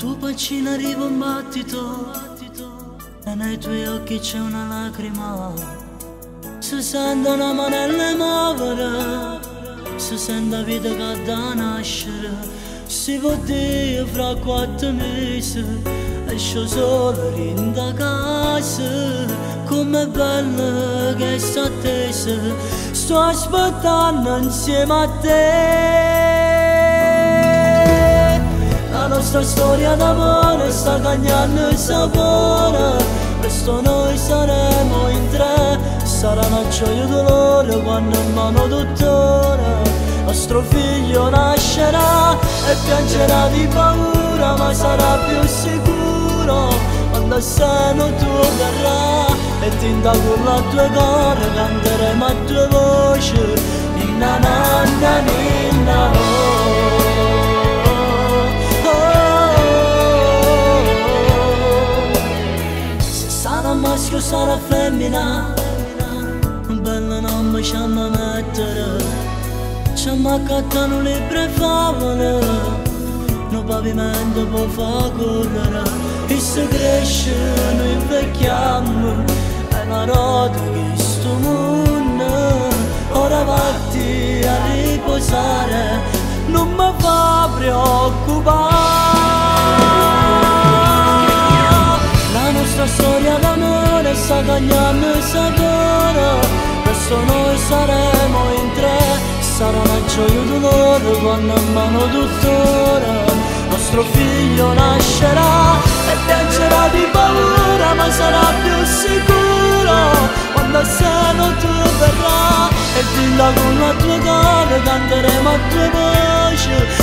tuo bacino arriva un battito e nei tuoi occhi c'è una lacrima. Si sente una manella muovere, si sente la vita che da nascere. Si può dire fra 4 mesi esco solo in da casa. Com'è bella che sta attesa, sto aspettando insieme a te. La nostra storia d'amore sta cagnando sapore, presto noi saremo in 3. Sarà una gioia e dolore quando in mano dottore nostro figlio nascerà e piangerà di paura, ma sarà più sicuro quando il seno tuo verrà e tinta con la tua cuore canteremo a tue voci ninna nanna ninna se sarà maschio sarà femmina, bella non mi ci hanno mettere. Ci ammaccano libbre favole, no pavimento può far correre. E se cresce noi invecchiamo, è una roda che sto mondo. Ora vatti a riposare, non mi fa preoccupare. La nostra storia d'amore sta cagnando sapore, presto noi saremo in 3. Sarà una gioia e dolore quando in mano dottore nostro figlio nascerà e piangerà di paura, ma sarà più sicuro quando il seno tuo verrà e tinta con la tua cuore canteremo a tue voci